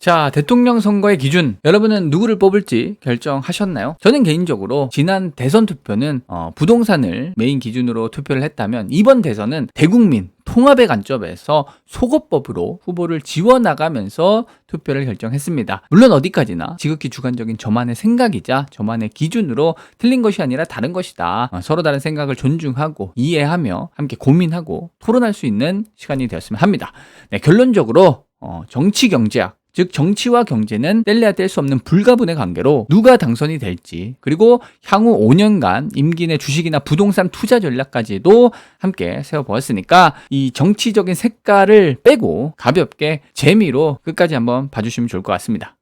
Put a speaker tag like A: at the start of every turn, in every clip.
A: 자, 대통령 선거의 기준, 여러분은 누구를 뽑을지 결정하셨나요? 저는 개인적으로 지난 대선 투표는 부동산을 메인 기준으로 투표를 했다면 이번 대선은 대국민 통합의 관점에서 소거법으로 후보를 지워나가면서 투표를 결정했습니다. 물론 어디까지나 지극히 주관적인 저만의 생각이자 저만의 기준으로 틀린 것이 아니라 다른 것이다. 서로 다른 생각을 존중하고 이해하며 함께 고민하고 토론할 수 있는 시간이 되었으면 합니다. 네, 결론적으로 정치 경제학, 즉 정치와 경제는 뗄래야 뗄 수 없는 불가분의 관계로 누가 당선이 될지, 그리고 향후 5년간 임기 내 주식이나 부동산 투자 전략까지도 함께 세워보았으니까 이 정치적인 색깔을 빼고 가볍게 재미로 끝까지 한번 봐주시면 좋을 것 같습니다.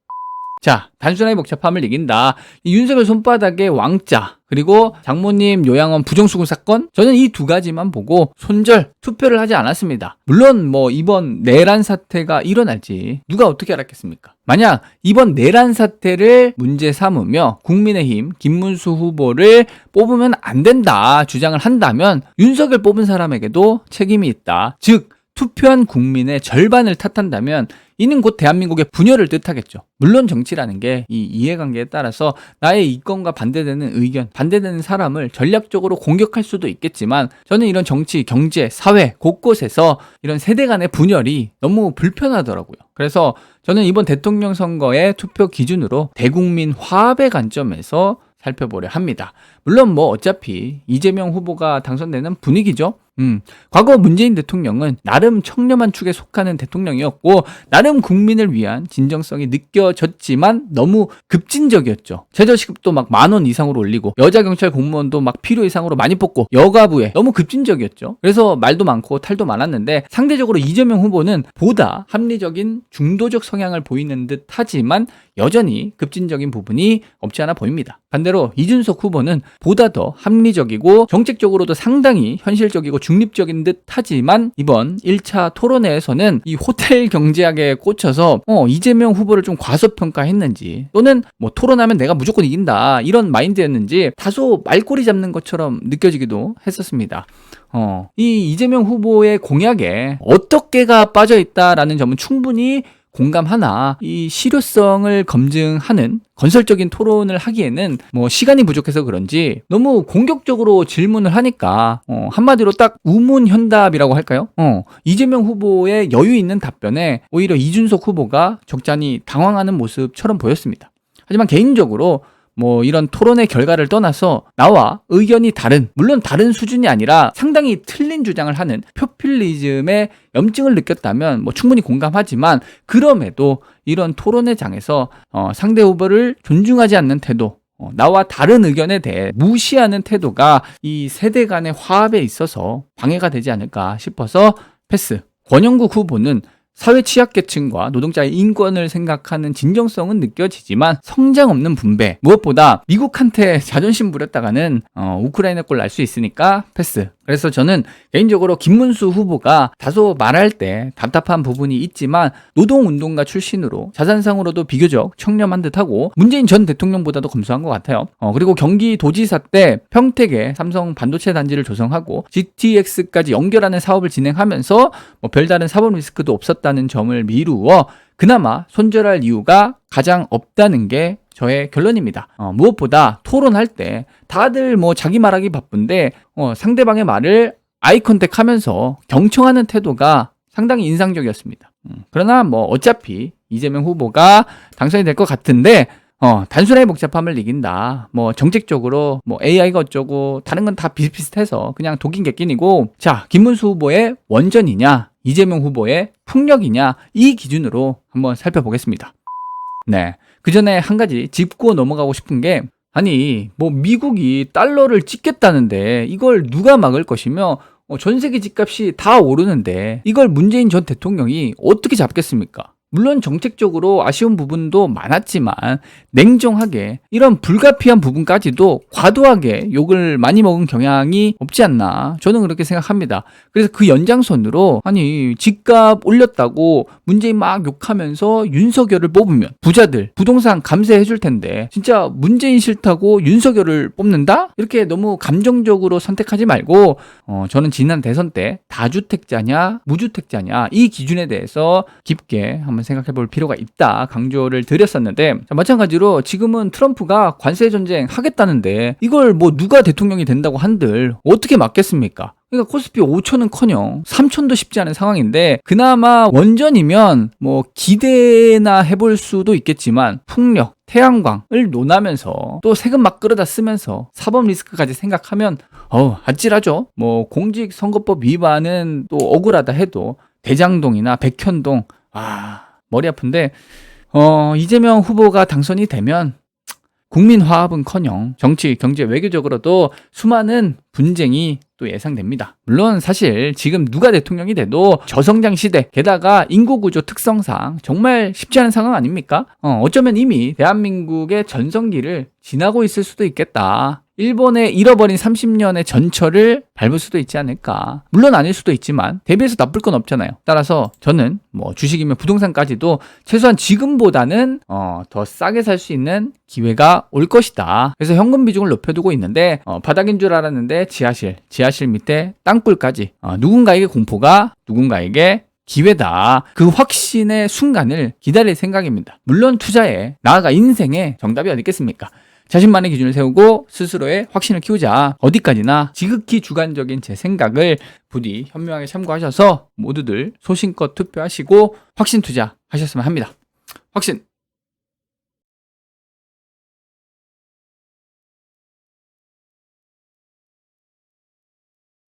A: 자, 단순하게 복잡함을 이긴다. 이 윤석열 손바닥의 왕자, 그리고 장모님 요양원 부정수급 사건, 저는 이 두 가지만 보고 손절 투표를 하지 않았습니다. 물론 이번 내란 사태가 일어날지 누가 어떻게 알았겠습니까? 만약 이번 내란 사태를 문제 삼으며 국민의힘 김문수 후보를 뽑으면 안 된다 주장을 한다면 윤석열 뽑은 사람에게도 책임이 있다. 즉 투표한 국민의 절반을 탓한다면 이는 곧 대한민국의 분열을 뜻하겠죠. 물론 정치라는 게 이 이해관계에 따라서 나의 이권과 반대되는 의견, 반대되는 사람을 전략적으로 공격할 수도 있겠지만 저는 이런 정치, 경제, 사회 곳곳에서 이런 세대 간의 분열이 너무 불편하더라고요. 그래서 저는 이번 대통령 선거의 투표 기준으로 대국민 화합의 관점에서 살펴보려 합니다. 물론 어차피 이재명 후보가 당선되는 분위기죠. 과거 문재인 대통령은 나름 청렴한 축에 속하는 대통령이었고 나름 국민을 위한 진정성이 느껴졌지만 너무 급진적이었죠. 최저시급도 막 10,000원 이상으로 올리고 여자 경찰 공무원도 막 필요 이상으로 많이 뽑고 여가부에 너무 급진적이었죠. 그래서 말도 많고 탈도 많았는데 상대적으로 이재명 후보는 보다 합리적인 중도적 성향을 보이는 듯 하지만 여전히 급진적인 부분이 없지 않아 보입니다. 반대로 이준석 후보는 보다 더 합리적이고 정책적으로도 상당히 현실적이고 중립적인 듯 하지만 이번 1차 토론회에서는 이 호텔 경제학에 꽂혀서 이재명 후보를 좀 과소평가했는지 또는 토론하면 내가 무조건 이긴다 이런 마인드였는지 다소 말꼬리 잡는 것처럼 느껴지기도 했었습니다. 이 이재명 후보의 공약에 어떻게가 빠져있다라는 점은 충분히 공감하나 이 실효성을 검증하는 건설적인 토론을 하기에는 시간이 부족해서 그런지 너무 공격적으로 질문을 하니까 한마디로 딱 우문현답이라고 할까요? 이재명 후보의 여유 있는 답변에 오히려 이준석 후보가 적잖이 당황하는 모습처럼 보였습니다. 하지만 개인적으로 이런 토론의 결과를 떠나서 나와 의견이 다른, 물론 다른 수준이 아니라 상당히 틀린 주장을 하는 포퓰리즘의 염증을 느꼈다면 충분히 공감하지만 그럼에도 이런 토론의 장에서 상대 후보를 존중하지 않는 태도, 나와 다른 의견에 대해 무시하는 태도가 이 세대 간의 화합에 있어서 방해가 되지 않을까 싶어서 패스. 권영국 후보는 사회 취약계층과 노동자의 인권을 생각하는 진정성은 느껴지지만 성장 없는 분배, 무엇보다 미국한테 자존심 부렸다가는 우크라이나 꼴 날 수 있으니까 패스. 그래서 저는 개인적으로 김문수 후보가 다소 말할 때 답답한 부분이 있지만 노동운동가 출신으로 자산상으로도 비교적 청렴한 듯하고 문재인 전 대통령보다도 검소한 것 같아요. 그리고 경기도지사 때 평택에 삼성 반도체 단지를 조성하고 GTX까지 연결하는 사업을 진행하면서 별다른 사법 리스크도 없었다는 점을 미루어 그나마 손절할 이유가 가장 없다는 게 저의 결론입니다. 무엇보다 토론할 때 다들 자기 말하기 바쁜데 상대방의 말을 아이 컨택 하면서 경청하는 태도가 상당히 인상적이었습니다. 그러나 어차피 이재명 후보가 당선이 될 것 같은데 단순하게 복잡함을 이긴다. 정책적으로 AI가 어쩌고 다른 건 다 비슷비슷해서 그냥 독인 객긴이고, 자, 김문수 후보의 원전이냐 이재명 후보의 풍력이냐 이 기준으로 한번 살펴보겠습니다. 네. 그 전에 한 가지 짚고 넘어가고 싶은 게, 아니 미국이 달러를 찍겠다는데 이걸 누가 막을 것이며 전 세계 집값이 다 오르는데 이걸 문재인 전 대통령이 어떻게 잡겠습니까? 물론 정책적으로 아쉬운 부분도 많았지만 냉정하게 이런 불가피한 부분까지도 과도하게 욕을 많이 먹은 경향이 없지 않나, 저는 그렇게 생각합니다. 그래서 그 연장선으로 아니 집값 올렸다고 문재인 막 욕하면서 윤석열을 뽑으면 부자들 부동산 감세해 줄 텐데 진짜 문재인 싫다고 윤석열을 뽑는다? 이렇게 너무 감정적으로 선택하지 말고 저는 지난 대선 때 다주택자냐 무주택자냐 이 기준에 대해서 깊게 한번 생각해 볼 필요가 있다 강조를 드렸었는데, 자, 마찬가지로 지금은 트럼프가 관세 전쟁 하겠다는데 이걸 뭐 누가 대통령이 된다고 한들 어떻게 막겠습니까? 그러니까 코스피 5천은커녕 3천도 쉽지 않은 상황인데, 그나마 원전이면 뭐 기대나 해볼 수도 있겠지만 풍력, 태양광을 논하면서 또 세금 막 끌어다 쓰면서 사법 리스크까지 생각하면 아찔하죠. 뭐 공직선거법 위반은 또 억울하다 해도 대장동이나 백현동 머리 아픈데, 이재명 후보가 당선이 되면 국민 화합은커녕 정치, 경제, 외교적으로도 수많은 분쟁이 또 예상됩니다. 물론 사실 지금 누가 대통령이 돼도 저성장 시대, 게다가 인구구조 특성상 정말 쉽지 않은 상황 아닙니까? 어쩌면 이미 대한민국의 전성기를 지나고 있을 수도 있겠다. 일본의 잃어버린 30년의 전철을 밟을 수도 있지 않을까. 물론 아닐 수도 있지만 대비해서 나쁠 건 없잖아요. 따라서 저는 뭐 주식이면 부동산까지도 최소한 지금보다는 더 싸게 살 수 있는 기회가 올 것이다. 그래서 현금 비중을 높여두고 있는데, 바닥인 줄 알았는데 지하실 밑에 땅굴까지, 누군가에게 공포가 누군가에게 기회다. 그 확신의 순간을 기다릴 생각입니다. 물론 투자에, 나아가 인생에 정답이 어디 있겠습니까? 자신만의 기준을 세우고 스스로의 확신을 키우자. 어디까지나 지극히 주관적인 제 생각을 부디 현명하게 참고하셔서 모두들 소신껏 투표하시고 확신 투자 하셨으면 합니다. 확신!